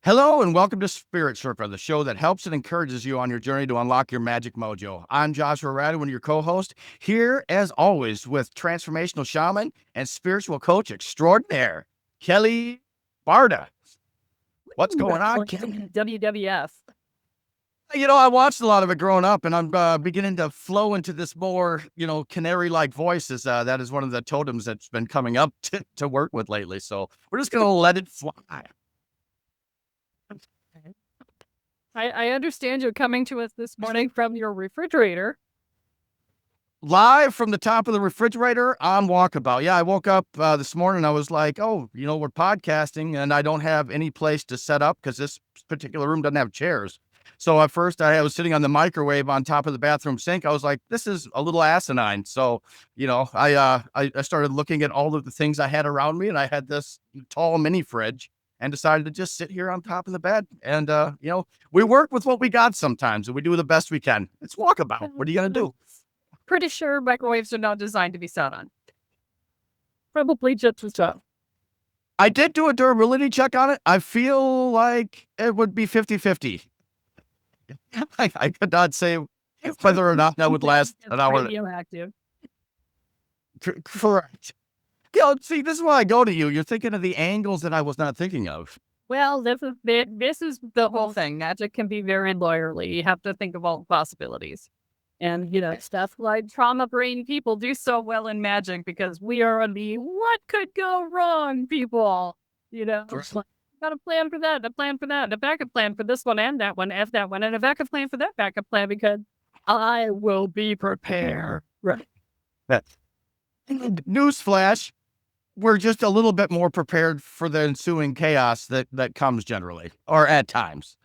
Hello and welcome to Spirit Sherpa, the show that helps and encourages you on your journey to unlock your magic mojo. I'm Joshua Radewan, your co-host, here as always with transformational shaman and spiritual coach extraordinaire, Kelle Sparta. What's going on, Kelly? WWF. I watched a lot of it growing up, and I'm beginning to flow into this more, canary-like voices. That is one of the totems that's been coming up to work with lately. So we're just going to let it fly. I understand you're coming to us this morning from your refrigerator. Live from the top of the refrigerator on Walkabout. Yeah, I woke up this morning. I was like, oh, we're podcasting, and I don't have any place to set up because this particular room doesn't have chairs. So at first I was sitting on the microwave on top of the bathroom sink. I was like, this is a little asinine. So, I started looking at all of the things I had around me, and I had this tall mini fridge and decided to just sit here on top of the bed. And, we work with what we got sometimes, and we do the best we can. It's Walkabout. What are you going to do? Pretty sure microwaves are not designed to be sat on. Probably just as well. I did do a durability check on it. I feel like it would be 50-50. I could not say whether or not that would last an hour. Radioactive. Correct. See, this is why I go to you. You're thinking of the angles that I was not thinking of. Well, this is the whole thing. Magic can be very lawyerly. You have to think of all the possibilities. And, stuff like trauma brain people do so well in magic because we are the what could go wrong people. Got a plan for that, a plan for that, a backup plan for this one and that one, and a backup plan for that backup plan because I will be prepared. Right. Newsflash, we're just a little bit more prepared for the ensuing chaos that comes generally, or at times.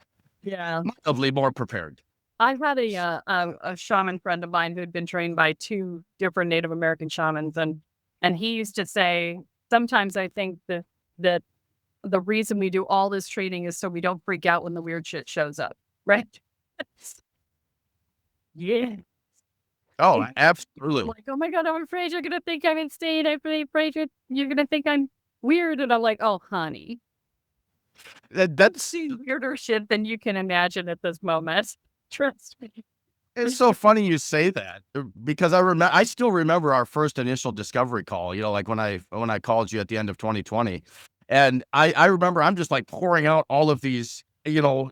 Yeah. Mildly more prepared. I had a shaman friend of mine who had been trained by 2 different Native American shamans, and he used to say, sometimes I think that the reason we do all this training is so we don't freak out when the weird shit shows up, right? Yeah. Oh, absolutely. I'm like, oh my God, I'm afraid you're going to think I'm insane. I'm afraid you're going to think I'm weird. And I'm like, oh, honey. That's weirder shit than you can imagine at this moment. Trust me. It's so funny you say that because I still remember our first initial discovery call, like when I called you at the end of 2020. And I remember I'm just like pouring out all of these,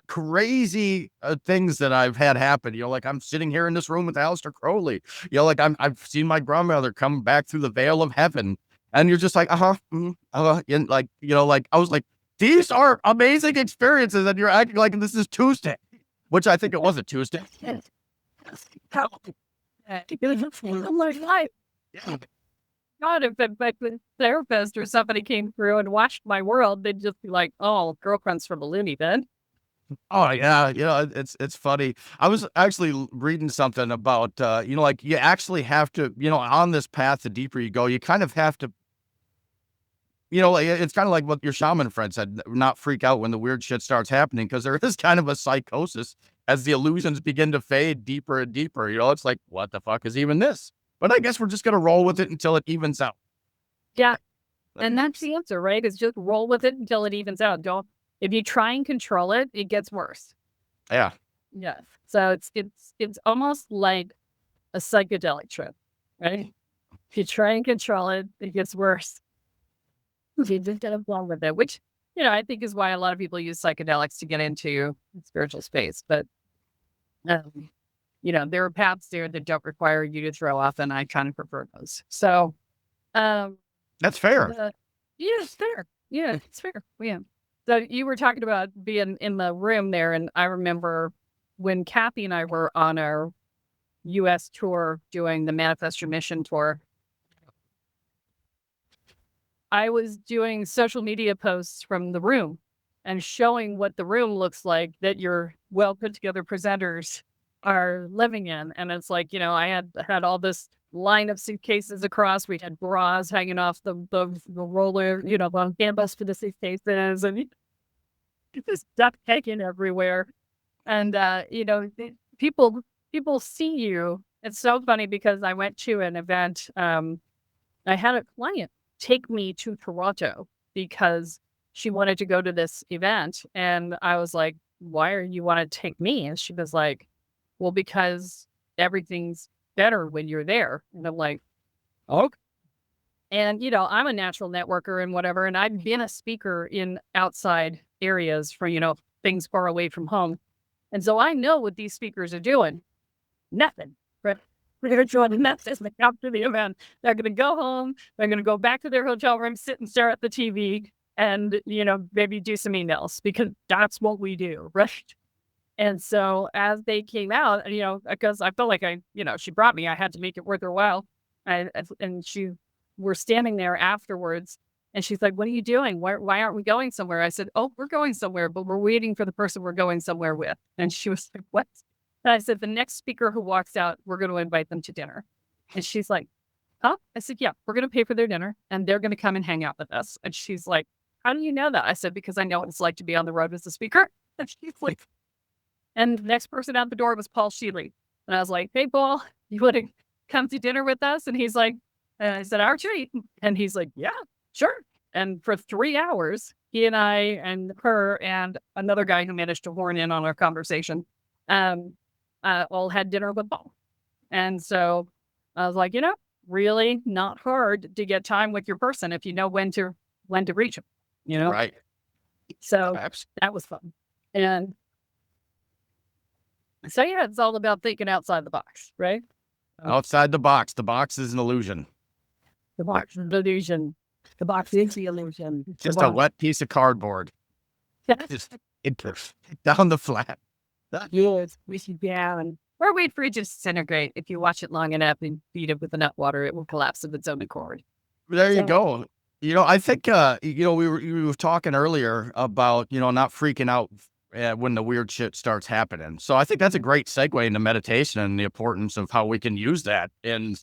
crazy things that I've had happen. Like I'm sitting here in this room with Aleister Crowley. Like I've seen my grandmother come back through the veil of heaven. And you're just like, and like, like I was like, these are amazing experiences, and you're acting like this is Tuesday, which I think it was a Tuesday. God, if a therapist or somebody came through and watched my world, they'd just be like, "Oh, girlfriend's from a loony bin." Oh yeah, it's funny. I was actually reading something about like you actually have to, on this path, the deeper you go, you kind of have to, like, it's kind of like what your shaman friend said, not freak out when the weird shit starts happening, because there is kind of a psychosis as the illusions begin to fade deeper and deeper. It's like, what the fuck is even this? But I guess we're just gonna roll with it until it evens out. Yeah. And that's the answer, right? Is just roll with it until it evens out. If you try and control it, it gets worse. Yeah. Yeah. So it's almost like a psychedelic trip, right? If you try and control it, it gets worse. You just gotta flow with it, which, I think is why a lot of people use psychedelics to get into spiritual space. But, there are paths there that don't require you to throw off, and I kind of prefer those. So, that's fair. Yeah, it's fair. Yeah, it's fair. Yeah. So you were talking about being in the room there, and I remember when Kathy and I were on our U.S. tour doing the Manifest Your Mission tour, I was doing social media posts from the room and showing what the room looks like that your well put together presenters are living in. And it's like, I had all this line of suitcases across. We had bras hanging off the roller, on canvas for the suitcases, and this stuff hanging everywhere. And people see you. It's so funny because I went to an event. I had a client take me to Toronto because she wanted to go to this event. And I was like, why are you want to take me? And she was like, well, because everything's better when you're there. And I'm like, okay. And, I'm a natural networker and whatever. And I've been a speaker in outside areas for, things far away from home. And so I know what these speakers are doing. Nothing. Right? They're doing nothing after the event. They're going to go home. They're going to go back to their hotel room, sit and stare at the TV and, maybe do some emails because that's what we do. Right. And so as they came out, because I felt like she brought me, I had to make it worth her while. And we're standing there afterwards. And she's like, what are you doing? Why aren't we going somewhere? I said, oh, we're going somewhere, but we're waiting for the person we're going somewhere with. And she was like, what? And I said, the next speaker who walks out, we're going to invite them to dinner. And she's like, huh? I said, yeah, we're going to pay for their dinner and they're going to come and hang out with us. And she's like, how do you know that? I said, because I know what it's like to be on the road as a speaker. And she's like, and the next person out the door was Paul Sheely. And I was like, hey, Paul, you want to come to dinner with us? And he's like, I said, our treat. And he's like, yeah, sure. And for 3 hours, he and I and her and another guy who managed to horn in on our conversation, all had dinner with Paul. And so I was like, really not hard to get time with your person if you know when to reach them, Right. So that was fun. And so, yeah, it's all about thinking outside the box, right? Outside the box. The box is an illusion. The box is an illusion. The box is the illusion. Just a wet piece of cardboard. Just down the flat. Yes, we should be down. Or wait for it to disintegrate. If you watch it long enough and feed it with enough water, it will collapse of its own accord. There you go. I think, we were talking earlier about, not freaking out when the weird shit starts happening. So I think that's a great segue into meditation and the importance of how we can use that in,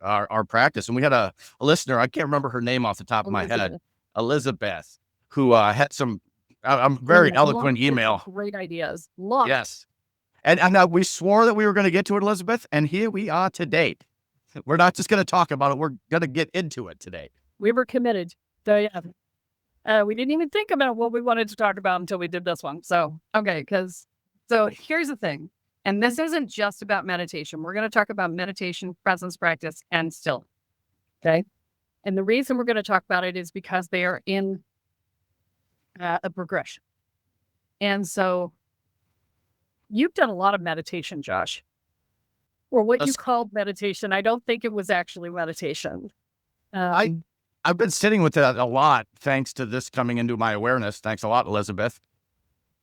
our practice. And we had a listener, I can't remember her name off the top of my head, Elizabeth, who had some very eloquent email. Great ideas. Yes. And we swore that we were going to get to it, Elizabeth, and here we are today. We're not just going to talk about it. We're going to get into it today. We were committed. So, yeah. We didn't even think about what we wanted to talk about until we did this one. So, okay, so here's the thing. And this isn't just about meditation. We're going to talk about meditation, presence practice, and still. Okay. And the reason we're going to talk about it is because they are in a progression. And so you've done a lot of meditation, Josh. Or what you called meditation. I don't think it was actually meditation. I've been sitting with that a lot, thanks to this coming into my awareness. Thanks a lot, Elizabeth.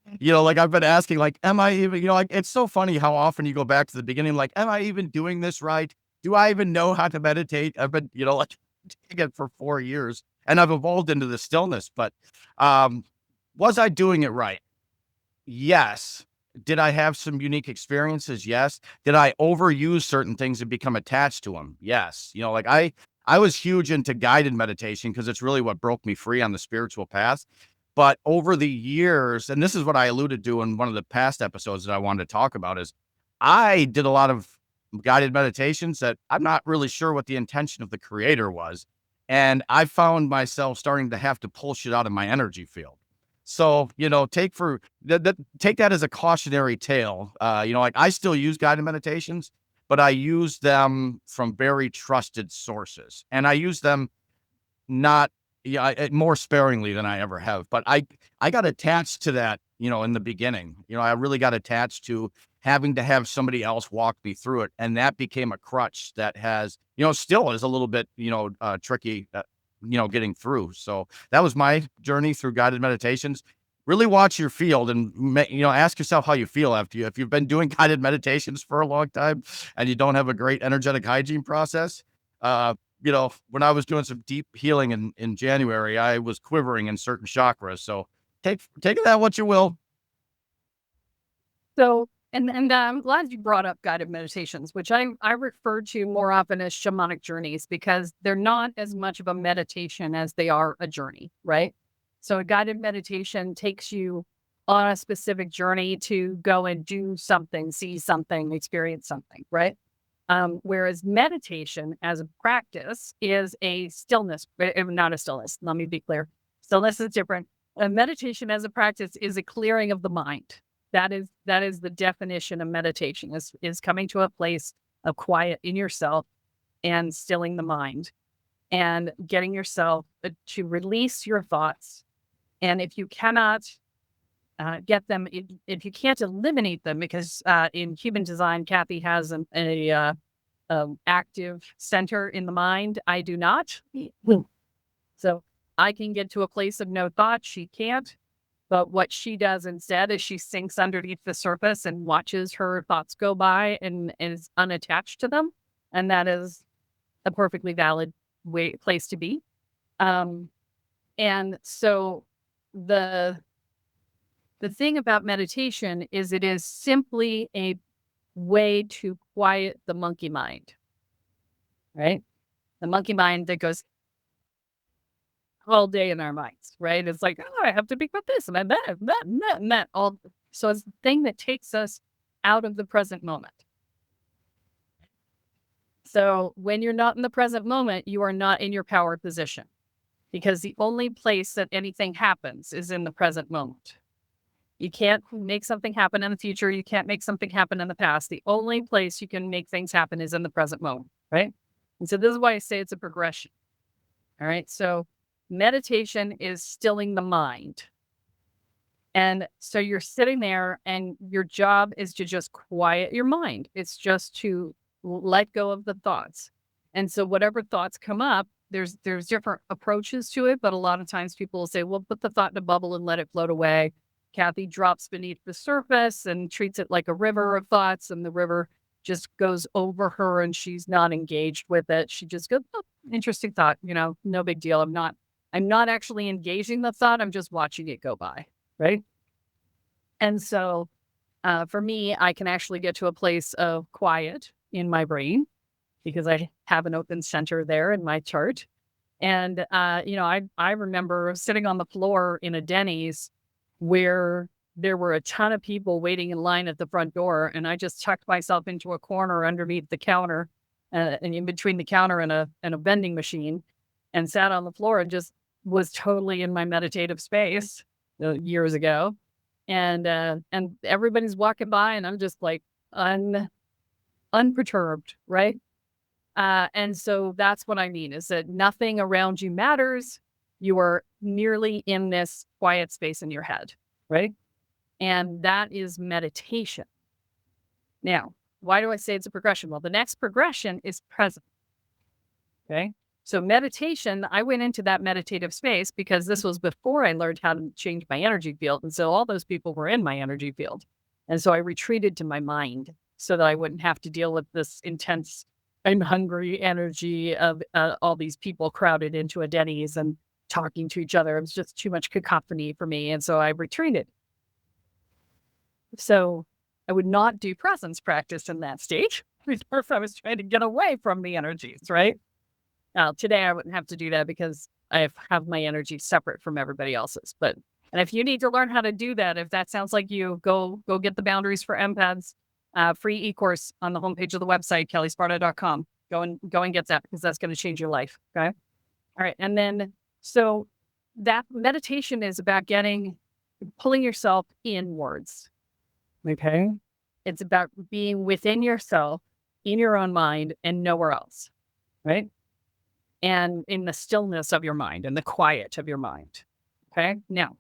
I've been asking, am I even, it's so funny how often you go back to the beginning, am I even doing this right? Do I even know how to meditate? I've been, doing it for 4 years and I've evolved into the stillness, but, was I doing it right? Yes. Did I have some unique experiences? Yes. Did I overuse certain things and become attached to them? Yes. I was huge into guided meditation because it's really what broke me free on the spiritual path. But over the years, and this is what I alluded to in one of the past episodes that I wanted to talk about, is I did a lot of guided meditations that I'm not really sure what the intention of the creator was. And I found myself starting to have to pull shit out of my energy field. So, take that as a cautionary tale. I still use guided meditations, but I use them from very trusted sources, and I use them more sparingly than I ever have. But I got attached to that, in the beginning. I really got attached to having to have somebody else walk me through it, and that became a crutch that has, still is a little bit, tricky, getting through. So that was my journey through guided meditations. Really watch your field and, ask yourself how you feel if you've been doing guided meditations for a long time and you don't have a great energetic hygiene process. When I was doing some deep healing in January, I was quivering in certain chakras. So take that what you will. So, and I'm glad you brought up guided meditations, which I refer to more often as shamanic journeys because they're not as much of a meditation as they are a journey, right? So a guided meditation takes you on a specific journey to go and do something, see something, experience something, right? Whereas meditation as a practice is a stillness, not a stillness. Let me be clear. Stillness is different. meditation as a practice is a clearing of the mind. That is the definition of meditation, is coming to a place of quiet in yourself and stilling the mind and getting yourself to release your thoughts. And if you cannot get them, if you can't eliminate them, because in human design, Kathy has a active center in the mind. I do not. So I can get to a place of no thought. She can't. But what she does instead is she sinks underneath the surface and watches her thoughts go by and is unattached to them. And that is a perfectly valid place to be. And so the thing about meditation is it is simply a way to quiet the monkey mind, right? The monkey mind that goes all day in our minds, right? It's like, oh, I have to be with this and that, and that, and that, and that. All so it's the thing that takes us out of the present moment. So when you're not in the present moment, you are not in your power position, because the only place that anything happens is in the present moment. You can't make something happen in the future. You can't make something happen in the past. The only place you can make things happen is in the present moment, right? And so this is why I say it's a progression. All right. So meditation is stilling the mind. And so you're sitting there and your job is to just quiet your mind. It's just to let go of the thoughts. And so whatever thoughts come up, there's different approaches to it, but a lot of times people will say, well, put the thought in a bubble and let it float away. Kathy drops beneath the surface and treats it like a river of thoughts, and the river just goes over her and she's not engaged with it. She just goes, oh, interesting thought, no big deal. I'm not actually engaging the thought. I'm just watching it go by. Right. And so for me, I can actually get to a place of quiet in my brain because I have an open center there in my chart. And, I remember sitting on the floor in a Denny's where there were a ton of people waiting in line at the front door. And I just tucked myself into a corner underneath the counter and in between the counter and a vending machine, and sat on the floor and just was totally in my meditative space years ago. And everybody's walking by and I'm just like unperturbed. Right. And so that's what I mean, is that nothing around you matters. You are merely in this quiet space in your head, right? And that is meditation. Now, why do I say it's a progression? Well, the next progression is present. Okay. So meditation, I went into that meditative space because this was before I learned how to change my energy field. And so all those people were in my energy field. And so I retreated to my mind so that I wouldn't have to deal with this intense, I'm hungry energy of all these people crowded into a Denny's and talking to each other. It was just too much cacophony for me. And so I retreated. So I would not do presence practice in that stage if I was trying to get away from the energies, right? Now, today I wouldn't have to do that because I have my energy separate from everybody else's. And if you need to learn how to do that, if that sounds like you, go get the Boundaries for Empaths free e-course on the homepage of the website, kellesparta.com. Go and get that, because that's going to change your life. Okay. All right. And then, so that meditation is about pulling yourself inwards. Okay. It's about being within yourself, in your own mind, and nowhere else. Right. And in the stillness of your mind and the quiet of your mind. Okay. Now,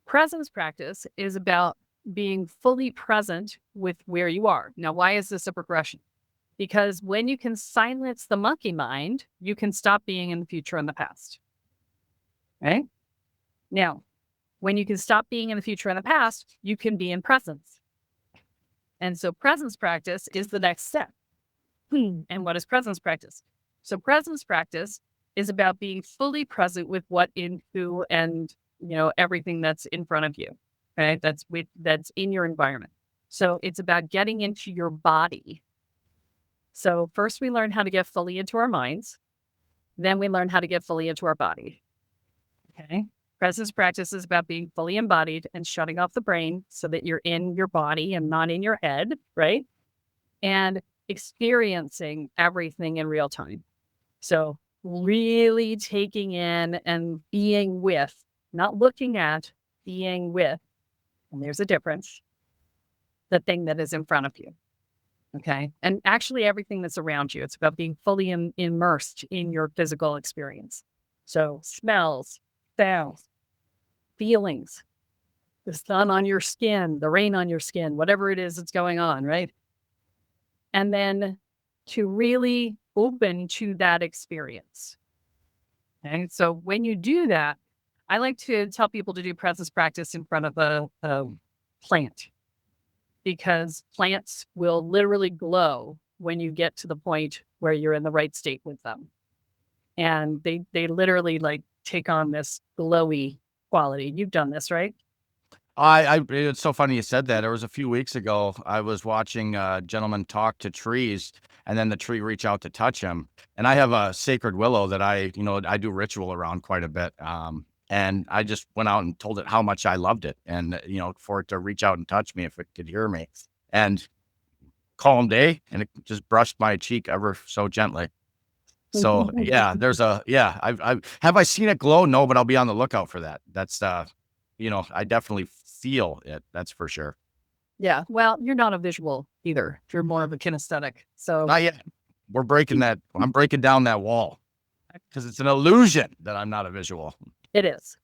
presence practice is about being fully present with where you are. Now, why is this a progression? Because when you can silence the monkey mind, you can stop being in the future and the past. Right? Now, when you can stop being in the future and the past, you can be in presence. And so presence practice is the next step. And what is presence practice? So presence practice is about being fully present with what, in, who, and everything that's in front of you. Okay, that's in your environment. So it's about getting into your body. So first we learn how to get fully into our minds. Then we learn how to get fully into our body. Okay. Presence practice is about being fully embodied and shutting off the brain so that you're in your body and not in your head, right? And experiencing everything in real time. So really taking in and being with not looking at, being with, and there's a difference, the thing that is in front of you. Okay. And actually everything that's around you. It's about being fully immersed in your physical experience. So smells, sounds, feelings, the sun on your skin, the rain on your skin, whatever it is that's going on, right? And then to really open to that experience. Okay. So when you do that, I like to tell people to do presence practice in front of a plant, because plants will literally glow when you get to the point where you're in the right state with them. And they literally like take on this glowy quality. You've done this, right? It's so funny you said that. It was a few weeks ago. I was watching a gentleman talk to trees, and then the tree reach out to touch him. And I have a sacred willow that I do ritual around quite a bit. And I just went out and told it how much I loved it, and for it to reach out and touch me if it could hear me. And calm day, and it just brushed my cheek ever so gently. So yeah, have I seen it glow? No, but I'll be on the lookout for that. That's I definitely feel it. That's for sure. Yeah. Well, you're not a visual either. You're more of a kinesthetic. So Not yet. We're breaking that. I'm breaking down that wall because it's an illusion that I'm not a visual. it is.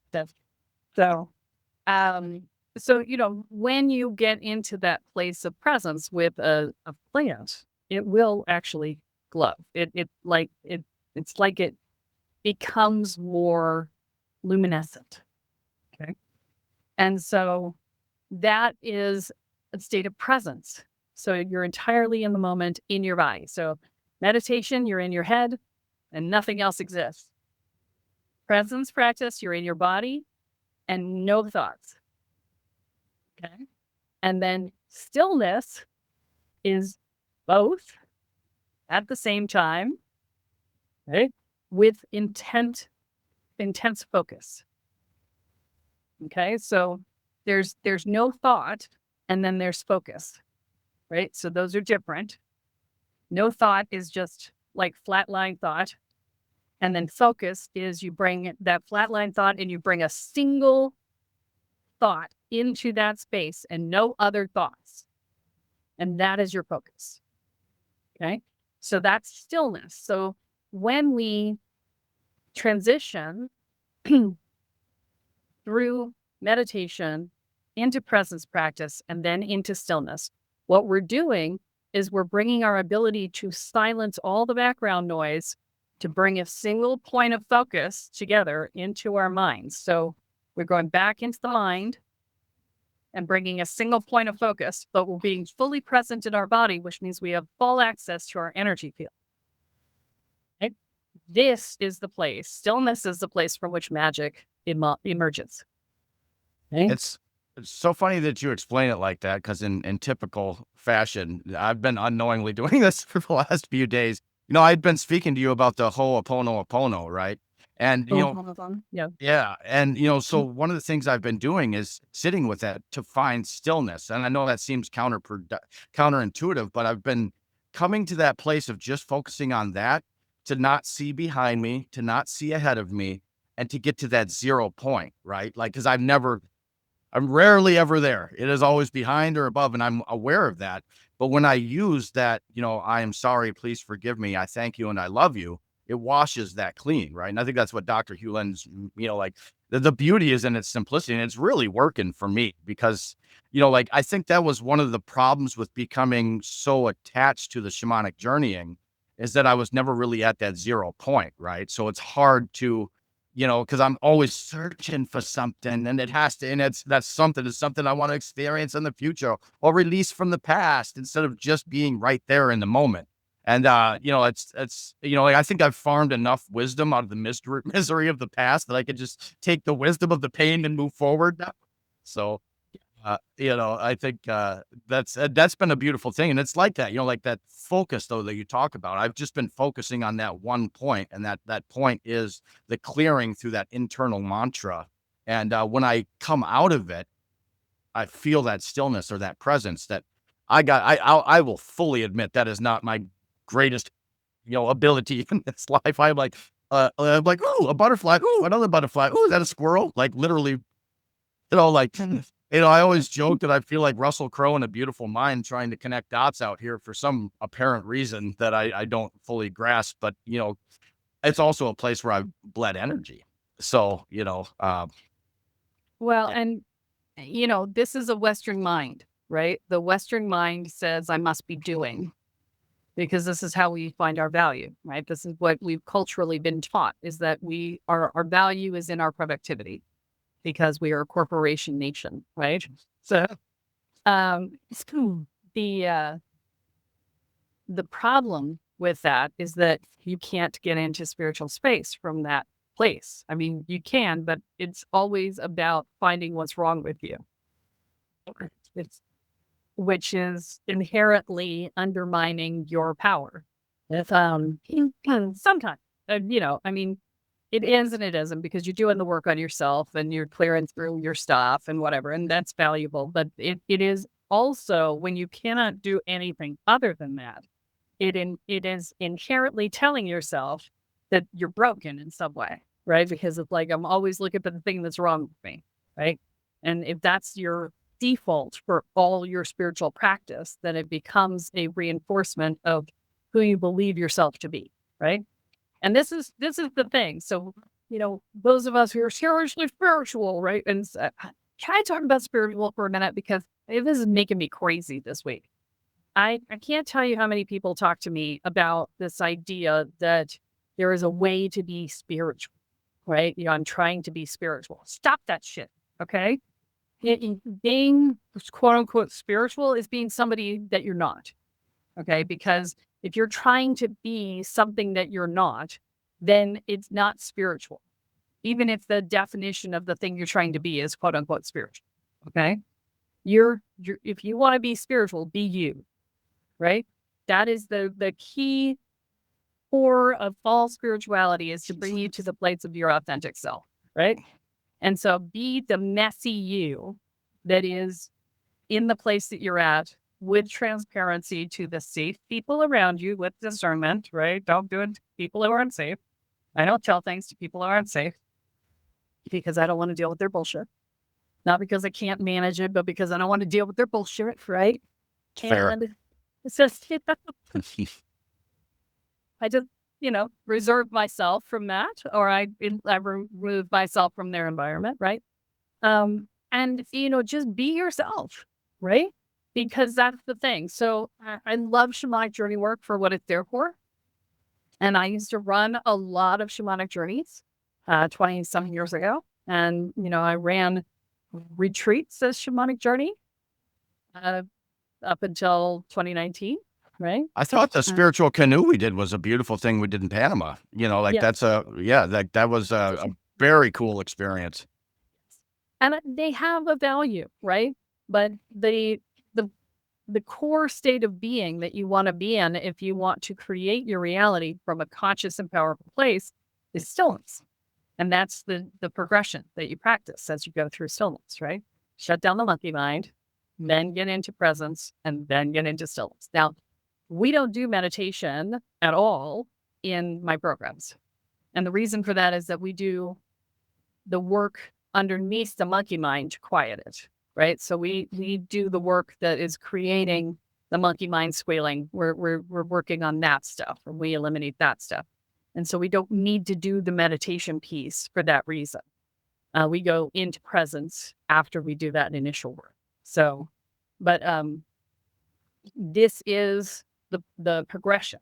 So, so when you get into that place of presence with a plant, it will actually glow. It's like it becomes more luminescent. Okay. And so that is a state of presence. So you're entirely in the moment in your body. So meditation, you're in your head and nothing else exists. Presence practice, you're in your body and no thoughts. Okay. And then stillness is both at the same time, right? With intense focus. Okay. So there's no thought and then there's focus, right? So those are different. No thought is just like flatline thought. And then focus is you bring that flatline thought and you bring a single thought into that space and no other thoughts. And that is your focus. Okay. So that's stillness. So when we transition through meditation into presence practice and then into stillness, what we're doing is we're bringing our ability to silence all the background noise to bring a single point of focus together into our minds. So we're going back into the mind and bringing a single point of focus, but we're being fully present in our body, which means we have full access to our energy field. Okay? This is the place. Stillness is the place from which magic emerges. Okay? It's so funny that you explain it like that, because in typical fashion, I've been unknowingly doing this for the last few days. I'd been speaking to you about the Ho'oponopono, right? And, Yeah. yeah. And, so one of the things I've been doing is sitting with that to find stillness. And I know that seems counterintuitive, but I've been coming to that place of just focusing on that, to not see behind me, to not see ahead of me, and to get to that 0 point, right? Like, because I'm rarely ever there. It is always behind or above, and I'm aware of that. But when I use that, I am sorry, please forgive me, I thank you, and I love you, it washes that clean, right? And I think that's what Dr. Hewlin's, like the beauty is in its simplicity, and it's really working for me because, like I think that was one of the problems with becoming so attached to the shamanic journeying, is that I was never really at that 0 point, right? So it's hard to, because I'm always searching for something, and that's something I want to experience in the future or release from the past, instead of just being right there in the moment. And, it's, like, I think I've farmed enough wisdom out of the misery of the past that I could just take the wisdom of the pain and move forward now. So, I think, that's been a beautiful thing. And it's like that, like that focus though, that you talk about. I've just been focusing on that one point, and that point is the clearing through that internal mantra. And, when I come out of it, I feel that stillness or that presence that I will fully admit that is not my greatest, ability in this life. I'm like, I'm like, oh, a butterfly. Oh, another butterfly. Oh, is that a squirrel? Like literally, like, I always joke that I feel like Russell Crowe in A Beautiful Mind trying to connect dots out here for some apparent reason that I don't fully grasp. But, it's also a place where I've bled energy. So, Well, and this is a Western mind, right? The Western mind says I must be doing because this is how we find our value, right? This is what we've culturally been taught is that our value is in our productivity because we are a corporation nation, right? So, the the problem with that is that you can't get into spiritual space from that place. I mean, you can, but it's always about finding what's wrong with you. It's which is inherently undermining your power. If sometimes I mean, it is and it isn't because you're doing the work on yourself and you're clearing through your stuff and whatever, and that's valuable. But it is also when you cannot do anything other than that, it is inherently telling yourself that you're broken in some way, right? Because it's like I'm always looking for the thing that's wrong with me, right? And if that's your default for all your spiritual practice, then it becomes a reinforcement of who you believe yourself to be, right? And this is the thing. So, those of us who are seriously spiritual, right? And can I talk about spiritual for a minute because this is making me crazy this week. I can't tell you how many people talk to me about this idea that there is a way to be spiritual, right? I'm trying to be spiritual. Stop that shit, okay? Being quote unquote spiritual is being somebody that you're not, okay? Because if you're trying to be something that you're not, then it's not spiritual, even if the definition of the thing you're trying to be is quote unquote spiritual, okay? You're if you want to be spiritual, be you, right? That is the key core of all spirituality is to bring you to the place of your authentic self, right? And so be the messy you that is in the place that you're at with transparency to the safe people around you with discernment, right? Don't do it to people who are unsafe. I don't tell things to people who are unsafe because I don't want to deal with their bullshit. Not because I can't manage it, but because I don't want to deal with their bullshit, right? fair. And it's just, I just, reserve myself from that, or I remove myself from their environment, right? And, just be yourself, right? Because that's the thing. So I love shamanic journey work for what it's there for. And I used to run a lot of shamanic journeys 20 some years ago. And, I ran retreats as shamanic journey up until 2019, right? I thought the spiritual canoe we did was a beautiful thing we did in Panama. Like Yeah. that's that was a very cool experience. And they have a value, right? But the core state of being that you want to be in, if you want to create your reality from a conscious and powerful place, is stillness. And that's the progression that you practice as you go through stillness, right? Shut down the monkey mind, then get into presence, and then get into stillness. Now, we don't do meditation at all in my programs. And the reason for that is that we do the work underneath the monkey mind to quiet it, right? So we do the work that is creating the monkey mind squealing. We're working on that stuff, and we eliminate that stuff. And so we don't need to do the meditation piece for that reason. We go into presence after we do that initial work. So, but this is the progression.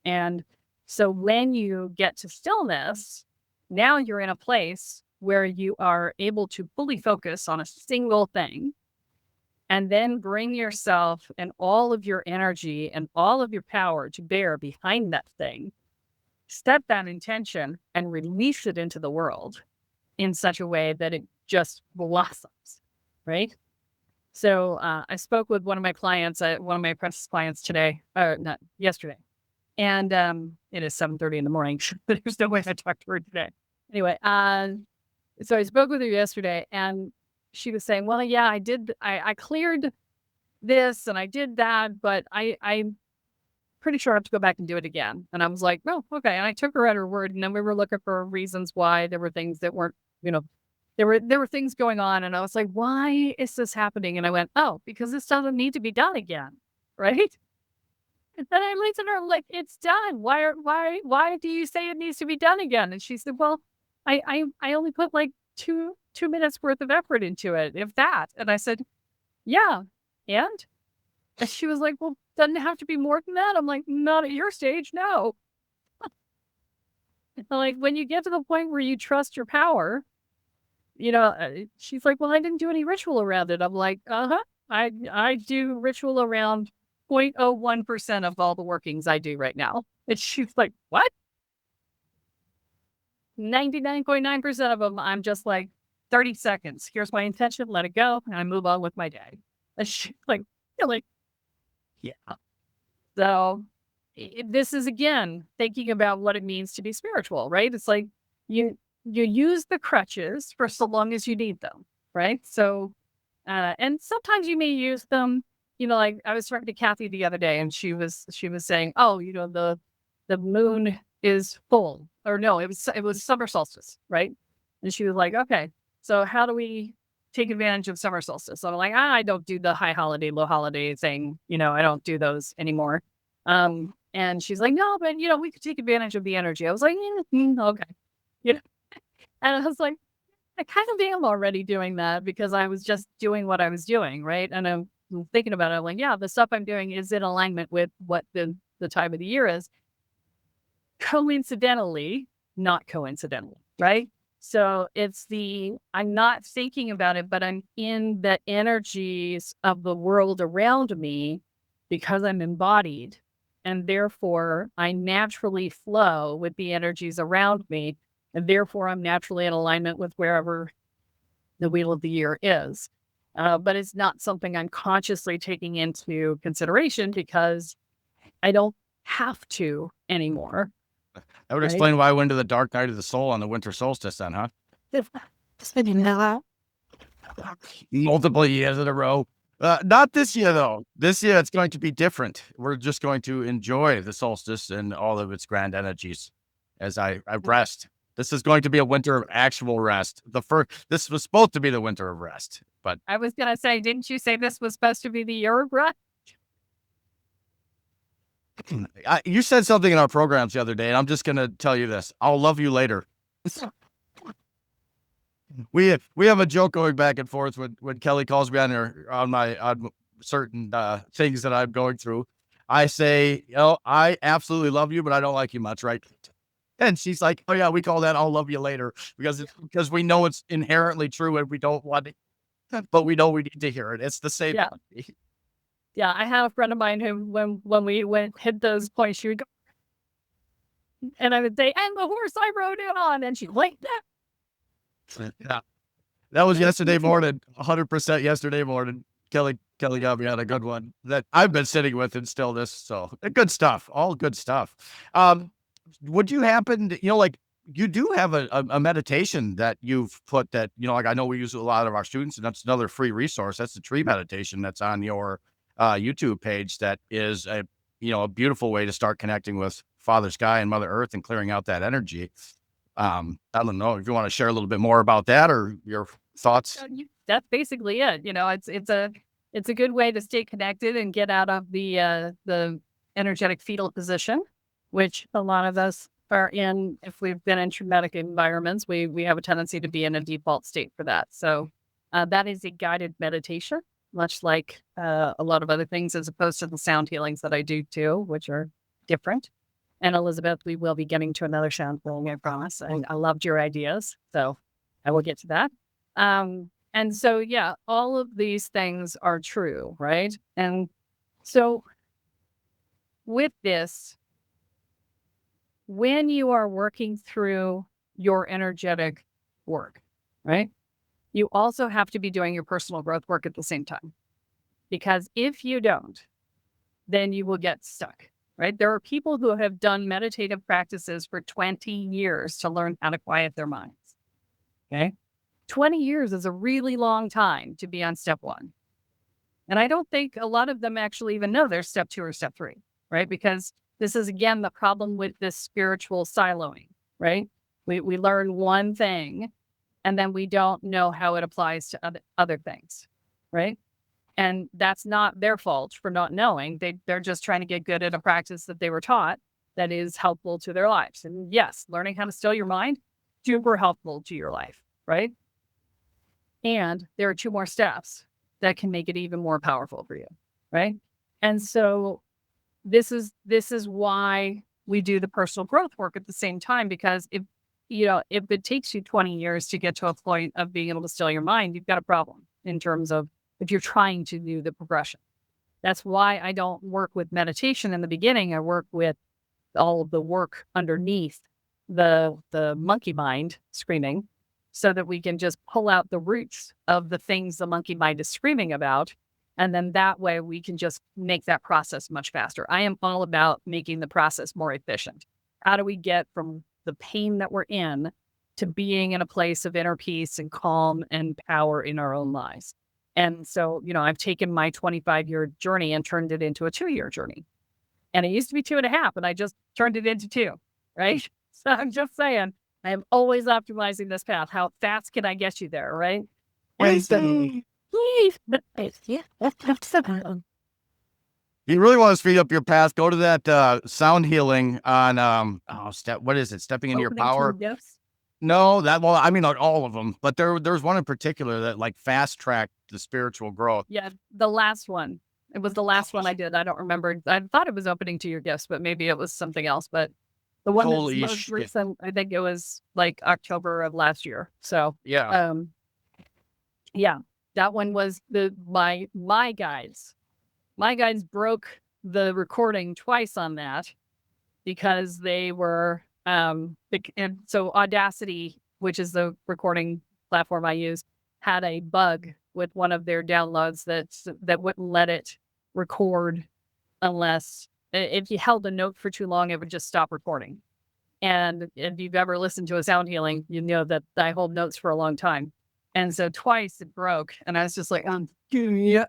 And so when you get to stillness, now you're in a place where you are able to fully focus on a single thing and then bring yourself and all of your energy and all of your power to bear behind that thing, set that intention and release it into the world in such a way that it just blossoms, right? So I spoke with one of my clients, one of my apprentice clients today, not yesterday, and it is 7:30 in the morning. There's no way I talked to her today. Anyway, so I spoke with her yesterday, and she was saying, "Well, yeah, I did. I cleared this and I did that, but pretty sure I have to go back and do it again. And I was like, oh, okay. And I took her at her word. And then we were looking for reasons why there were things that weren't, there were things going on. And I was like, why is this happening? And I went, oh, because this doesn't need to be done again. Right. And then I looked at her like, it's done. Why do you say it needs to be done again? And she said, well, I only put like two minutes worth of effort into it, if that. And I said, yeah. And she was like, well, doesn't it have to be more than that? I'm like, not at your stage. No. Like when you get to the point where you trust your power, she's like, well, I didn't do any ritual around it. I'm like, I do ritual around 0.01% of all the workings I do right now. And she's like, what? 99.9% of them, I'm just like, 30 seconds. Here's my intention. Let it go. And I move on with my day. And she's like, you're like, yeah. So this is, again, thinking about what it means to be spiritual, right? It's like you use the crutches for so long as you need them, right? So, and sometimes you may use them, like I was talking to Kathy the other day and she was saying, oh, the moon is full, or no, it was summer solstice, right? And she was like, okay, so how do we take advantage of summer solstice? So I'm like, I don't do the high holiday, low holiday thing. I don't do those anymore. And she's like, no, but we could take advantage of the energy. I was like, okay. And I was like, I kind of am already doing that because I was just doing what I was doing. Right. And I'm thinking about it. I'm like, yeah, the stuff I'm doing is in alignment with what the time of the year is. Coincidentally, not coincidentally. Right. So I'm not thinking about it, but I'm in the energies of the world around me because I'm embodied. And therefore, I naturally flow with the energies around me. And therefore, I'm naturally in alignment with wherever the wheel of the year is. But it's not something I'm consciously taking into consideration because I don't have to anymore. That would explain why I went to the dark night of the soul on the winter solstice then, huh? Multiple years in a row. Not this year, though. This year, it's going to be different. We're just going to enjoy the solstice and all of its grand energies as I rest. This is going to be a winter of actual rest. This was supposed to be the winter of rest, but I was going to say, didn't you say this was supposed to be the year of rest? You said something in our programs the other day, and I'm just going to tell you this. I'll love you later. We have a joke going back and forth when Kelle calls me on certain things that I'm going through. I say, I absolutely love you, but I don't like you much, right? And she's like, oh yeah, we call that I'll love you later because we know it's inherently true and we don't want it, but we know we need to hear it. It's the same. Yeah. Yeah, I had a friend of mine who, when we hit those points, she would go, and I would say, and the horse I rode in on, and she like that. Yeah, that was yesterday morning, 100% yesterday morning. Kelle got me on a good one that I've been sitting with in Stillness. So good stuff, all good stuff. Would you happen to, like you do have a meditation that you've put that, like I know we use a lot of our students, and that's another free resource. That's the tree meditation that's on your YouTube page. That is a beautiful way to start connecting with Father Sky and Mother Earth and clearing out that energy. I don't know if you want to share a little bit more about that or your thoughts. That's basically it. It's a good way to stay connected and get out of the energetic fetal position, which a lot of us are in. If we've been in traumatic environments, we have a tendency to be in a default state for that. So that is a guided meditation, much like a lot of other things, as opposed to the sound healings that I do too, which are different. And Elizabeth, we will be getting to another sound healing, I promise. And I loved your ideas, so I will get to that. And so, yeah, all of these things are true, right? And so with this, when you are working through your energetic work, right, you also have to be doing your personal growth work at the same time. Because if you don't, then you will get stuck, right? There are people who have done meditative practices for 20 years to learn how to quiet their minds, okay? 20 years is a really long time to be on step one. And I don't think a lot of them actually even know they're step 2 or step 3. right? Because this is, again, the problem with this spiritual siloing, right? We learn one thing and then we don't know how it applies to other things, right? And that's not their fault for not knowing. They're just trying to get good at a practice that they were taught that is helpful to their lives. And yes, learning how to still your mind, super helpful to your life, right? And there are 2 more steps that can make it even more powerful for you, right? And so this is why we do the personal growth work at the same time, because if it takes you 20 years to get to a point of being able to still your mind, you've got a problem in terms of if you're trying to do the progression. That's why I don't work with meditation in the beginning. I work with all of the work underneath the monkey mind screaming, so that we can just pull out the roots of the things the monkey mind is screaming about. And then that way we can just make that process much faster. I am all about making the process more efficient. How do we get from the pain that we're in to being in a place of inner peace and calm and power in our own lives? And so, I've taken my 25-year journey and turned it into a 2-year journey. And it used to be 2.5, and I just turned it into 2, right? So I'm just saying, I am always optimizing this path. How fast can I get you there, right? You really want to speed up your path, go to that sound healing on what is it? Stepping into your power. Yes. No, I mean, not all of them, but there's one in particular that like fast tracked the spiritual growth. Yeah, the last one. It was the last one I did. I don't remember. I thought it was opening to your gifts, but maybe it was something else. But the one that's Holy most shit. recent, I think it was like October of last year. So Yeah. yeah, that one was my guides. My guides broke the recording twice on that because they were and so Audacity, which is the recording platform I use, had a bug with one of their downloads that wouldn't let it record unless if you held a note for too long, it would just stop recording. And if you've ever listened to a sound healing, you know that I hold notes for a long time. And so twice it broke, and I was just like, yeah.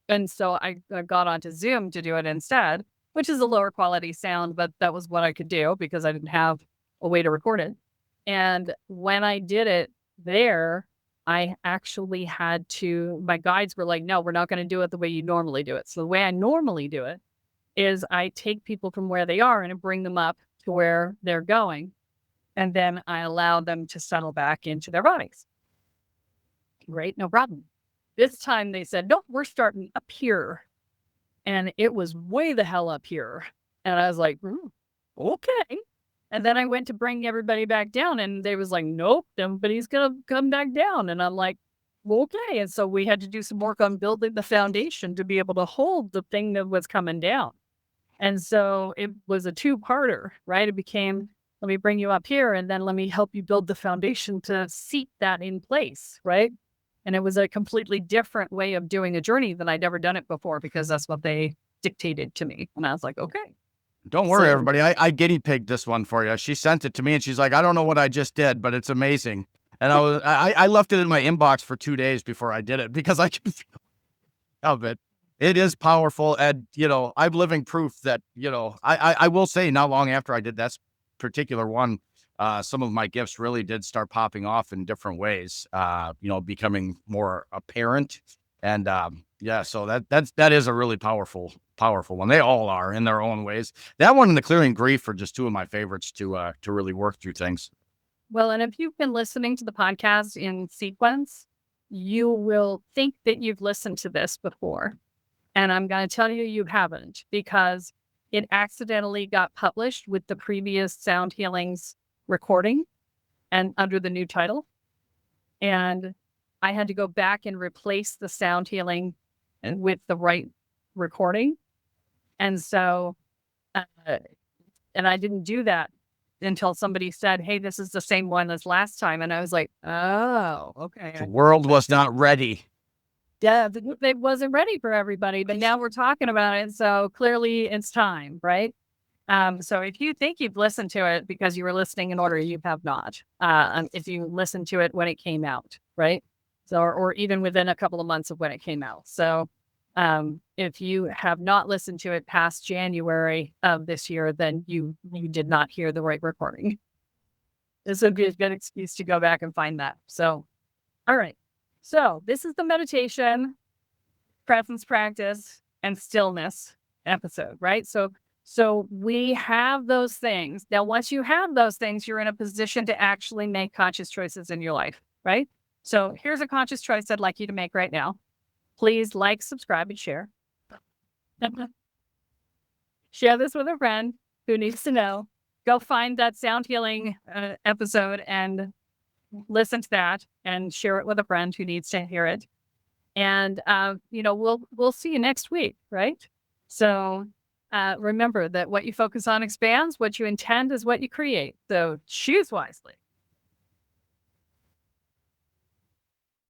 And so I got onto Zoom to do it instead, which is a lower quality sound, but that was what I could do because I didn't have a way to record it. And when I did it there, I actually my guides were like, no, we're not going to do it the way you normally do it. So the way I normally do it is I take people from where they are and I bring them up to where they're going. And then I allow them to settle back into their bodies. Great, no problem. This time they said, no, we're starting up here. And it was way the hell up here. And I was like, okay. And then I went to bring everybody back down and they was like, nope, everybody's going to come back down. And I'm like, okay. And so we had to do some work on building the foundation to be able to hold the thing that was coming down. And so it was a 2-parter, right? It became, let me bring you up here and then let me help you build the foundation to seat that in place, right? And it was a completely different way of doing a journey than I'd ever done it before because that's what they dictated to me. And I was like, okay. Don't worry, everybody. I guinea pigged this one for you. She sent it to me and she's like, I don't know what I just did, but it's amazing. And I left it in my inbox for 2 days before I did it because I could feel of it. It is powerful. And, I'm living proof that, I will say not long after I did that particular one, some of my gifts really did start popping off in different ways, becoming more apparent. And so that is a really powerful one. They all are in their own ways. That one and the clearing grief are just 2 of my favorites to really work through things. Well, and if you've been listening to the podcast in sequence, you will think that you've listened to this before. And I'm going to tell you, you haven't, because it accidentally got published with the previous Sound Healings recording and under the new title. And I had to go back and replace the sound healing with the right recording. And so, and I didn't do that until somebody said, hey, this is the same one as last time. And I was like, oh, okay. The world was not ready. Yeah, it wasn't ready for everybody, but now we're talking about it. So clearly it's time, right? So if you think you've listened to it because you were listening in order, you have not. If you listened to it when it came out, right? So, or even within a couple of months of when it came out. So If you have not listened to it past January of this year, then you did not hear the right recording. This would be a good excuse to go back and find that. So, all right. So this is the meditation, presence practice, and stillness episode, right? So we have those things. Now, once you have those things, you're in a position to actually make conscious choices in your life, right? So here's a conscious choice I'd like you to make right now. Please like, subscribe, and share. Share this with a friend who needs to know. Go find that sound healing episode and listen to that and share it with a friend who needs to hear it. And, we'll see you next week, right? So remember that what you focus on expands, what you intend is what you create. So choose wisely.